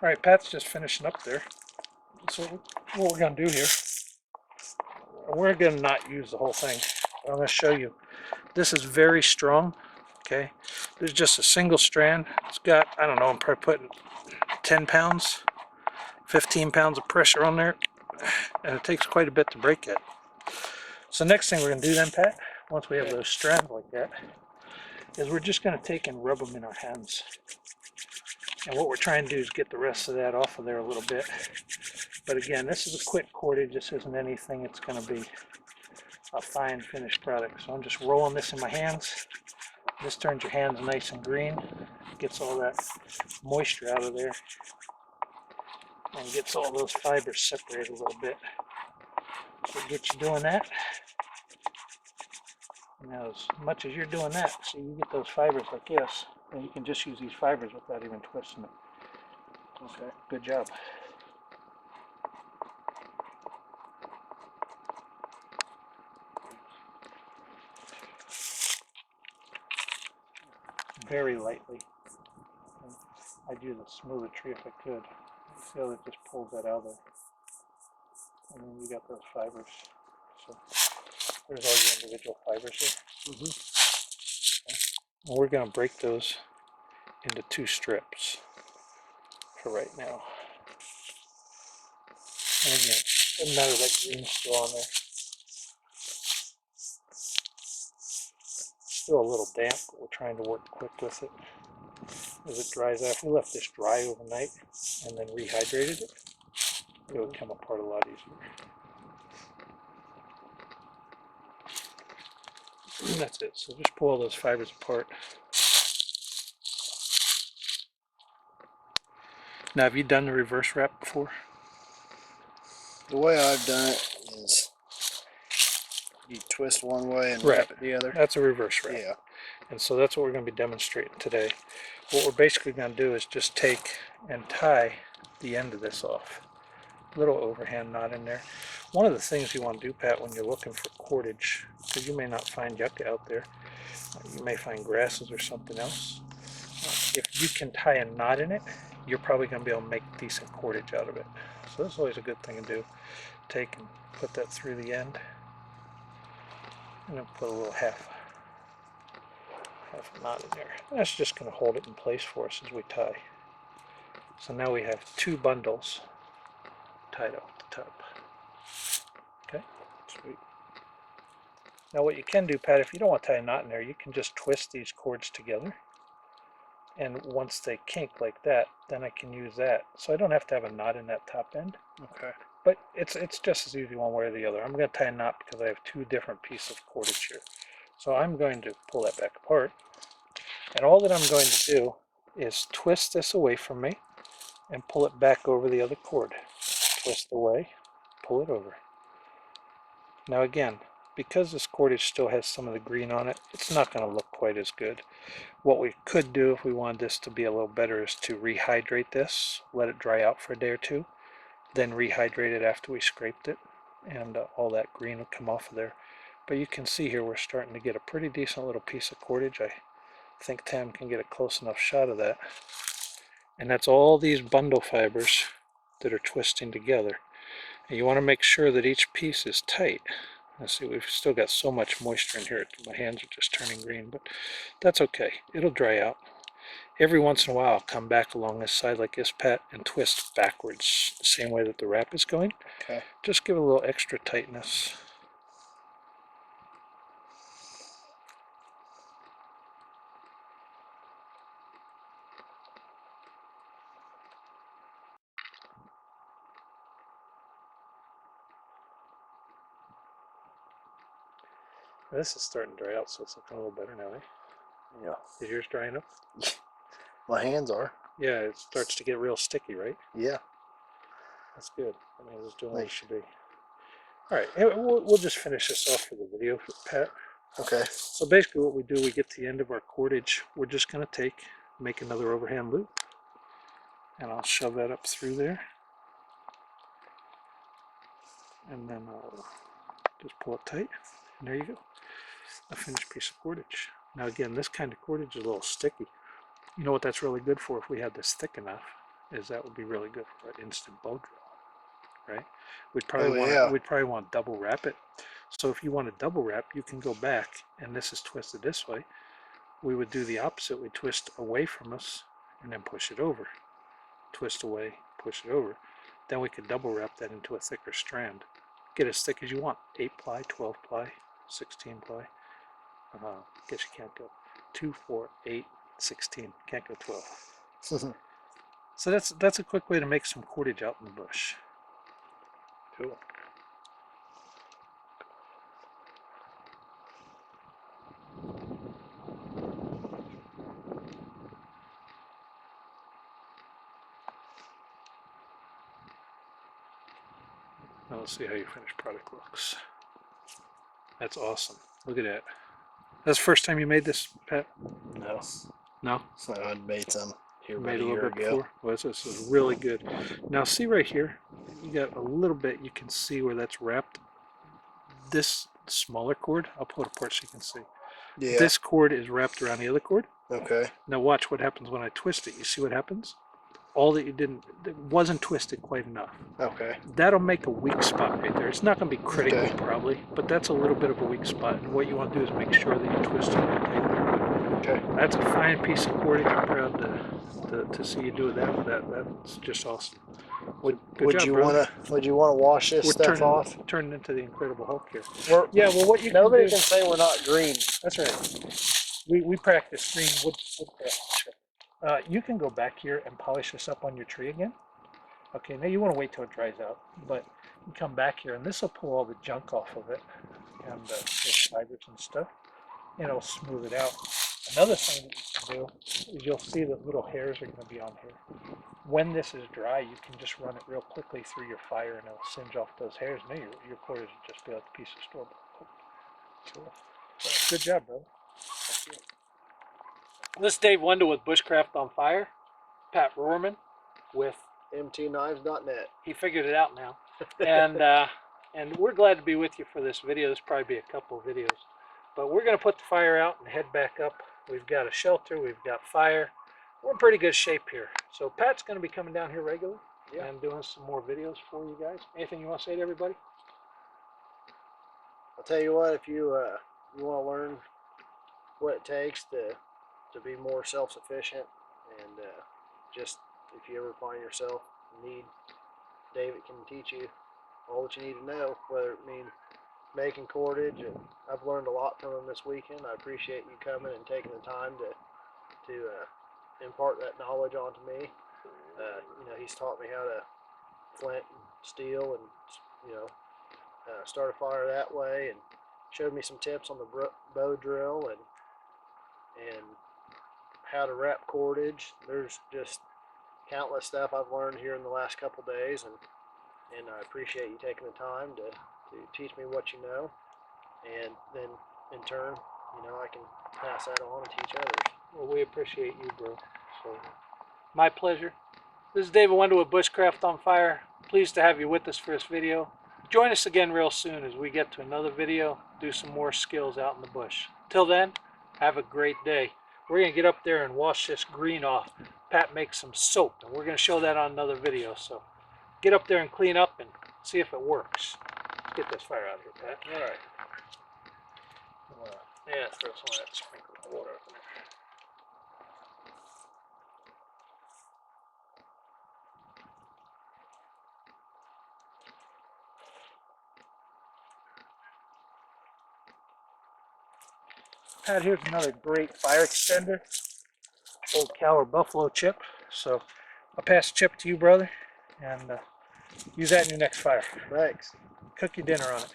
All right, Pat's just finishing up there. So what we're going to do here, we're going to not use the whole thing. I'm going to show you. This is very strong, okay? There's just a single strand. It's got, I don't know, I'm probably putting 10 pounds, 15 pounds of pressure on there, and it takes quite a bit to break it. So next thing we're going to do then, Pat, once we have those strands like that, is we're just going to take and rub them in our hands. And what we're trying to do is get the rest of that off of there a little bit. But again, this is a quick cordage. This isn't anything. It's going to be a fine finished product. So I'm just rolling this in my hands. This turns your hands nice and green. Gets all that moisture out of there. And gets all those fibers separated a little bit. So get you doing that. Now as much as you're doing that, so you get those fibers like this, and you can just use these fibers without even twisting it. Okay, good job. Very lightly. I'd use a smoother tree if I could. See how it just pulls that out of there. And then you got those fibers. So there's all your individual fibers here. Okay. And we're going to break those into 2 strips for right now. And again, doesn't matter that green's still on there. Still a little damp, but we're trying to work quick with it as it dries out. If we left this dry overnight and then rehydrated it, it would come apart a lot easier. And that's it. So just pull all those fibers apart. Now, have you done the reverse wrap before? The way I've done it is you twist one way and wrap it the other. That's a reverse wrap. Yeah. And so that's what we're going to be demonstrating today. What we're basically going to do is just take and tie the end of this off. Little overhand knot in there. One of the things you want to do, Pat, when you're looking for cordage, because you may not find yucca out there, you may find grasses or something else. If you can tie a knot in it, you're probably going to be able to make decent cordage out of it. So that's always a good thing to do. Take and put that through the end, and then put a little half a knot in there. That's just going to hold it in place for us as we tie. So now we have 2 bundles tied up at the top. Okay, sweet. Now what you can do, Pat, if you don't want to tie a knot in there, you can just twist these cords together. And once they kink like that, then I can use that. So I don't have to have a knot in that top end. Okay. But it's just as easy one way or the other. I'm going to tie a knot because I have 2 different pieces of cordage here. So I'm going to pull that back apart. And all that I'm going to do is twist this away from me and pull it back over the other cord. Twist away, pull it over. Now again, because this cordage still has some of the green on it, it's not going to look quite as good. What we could do if we wanted this to be a little better is to rehydrate this, let it dry out for a day or 2, then rehydrate it after we scraped it, and all that green will come off of there. But you can see here we're starting to get a pretty decent little piece of cordage. I think Tam can get a close enough shot of that. And that's all these bundle fibers that are twisting together. And you want to make sure that each piece is tight. Let's see, we've still got so much moisture in here. My hands are just turning green, but that's okay. It'll dry out. Every once in a while, I'll come back along this side like this, Pat, and twist backwards the same way that the wrap is going. Okay. Just give it a little extra tightness. This is starting to dry out, so it's looking a little better now, eh? Yeah. Is yours drying up? My hands are. Yeah, it starts to get real sticky, right? Yeah. That's good. I mean, it's doing what it should be. All right, we'll just finish this off for the video, Pat. Okay. So basically what we do, we get to the end of our cordage. We're just going to make another overhand loop. And I'll shove that up through there. And then I'll just pull it tight. And there you go. A finished piece of cordage. Now again, this kind of cordage is a little sticky. You know what that's really good for if we had this thick enough, is that would be really good for an instant bow drill, right? Oh yeah. We'd probably want to double wrap it. So if you want to double wrap, you can go back, and this is twisted this way. We would do the opposite. We twist away from us and then push it over. Twist away, push it over. Then we could double wrap that into a thicker strand. Get as thick as you want. 8 ply, 12 ply, 16 ply. Guess you can't go 2, 4, 8, 16. Can't go 12. So that's a quick way to make some cordage out in the bush. Cool. Now let's see how your finished product looks. That's awesome. Look at that. That's the first time you made this, Pat? No. No? I'd made some here about Made a a little year bit ago. before? Well, this is really good. Now see right here, you got a little bit, you can see where that's wrapped. This smaller cord, I'll pull it apart so you can see. Yeah. This cord is wrapped around the other cord. Okay. Now watch what happens when I twist it. You see what happens? All that you didn't, it wasn't twisted quite enough. Okay. That'll make a weak spot right there. It's not going to be critical Okay. probably, but that's a little bit of a weak spot. And what you want to do is make sure that you twist it. Okay. That's a fine piece of cordage. I'm proud to see you do that. That's just awesome. Good Would job, you brother. wanna wash this We're stuff off? turning into the Incredible Hulk here. Yeah. Well, what you Nobody can do, can say we're not green. that's right. We practice green wood. You can go back here and polish this up on your tree again. Okay, now you want to wait till it dries out, but you come back here and this will pull all the junk off of it and the fibers and stuff, and it'll smooth it out. Another thing that you can do is you'll see that little hairs are going to be on here. When this is dry, you can just run it real quickly through your fire and it'll singe off those hairs. Now your cordage will just be like a piece of store-bought. Cool. Good job, brother. This is Dave Wendell with Bushcraft on Fire. Pat Roehrman with mtknives.net. he figured it out now, and we're glad to be with you for this video. This will probably be a couple of videos, but we're going to put the fire out and head back up. We've got a shelter, we've got fire. We're in pretty good shape here. So Pat's going to be coming down here regularly and doing some more videos for you guys. Anything you want to say to everybody? I'll tell you what, if you want to learn what it takes to be more self-sufficient, and just if you ever find yourself in need, David can teach you all that you need to know, whether it means making cordage. And I've learned a lot from him this weekend. I appreciate you coming and taking the time to impart that knowledge onto me. He's taught me how to flint and steel, and start a fire that way, and showed me some tips on the bow drill and how to wrap cordage. There's just countless stuff I've learned here in the last couple days, and I appreciate you taking the time to teach me what you know, and then in turn, I can pass that on and teach others. Well, we appreciate you, bro. So, my pleasure. This is David Wendell with Bushcraft on Fire. Pleased to have you with us for this video. Join us again real soon as we get to another video, do some more skills out in the bush. Till then, have a great day. We're going to get up there and wash this green off. Pat makes some soap, and we're going to show that on another video. So get up there and clean up and see if it works. Let's get this fire out here, Pat. All right. Yeah, throw some of that sprinkled water up in there. Pat, here's another great fire extender, old cow or buffalo chip. So I'll pass the chip to you, brother, and use that in your next fire. Thanks. Cook your dinner on it.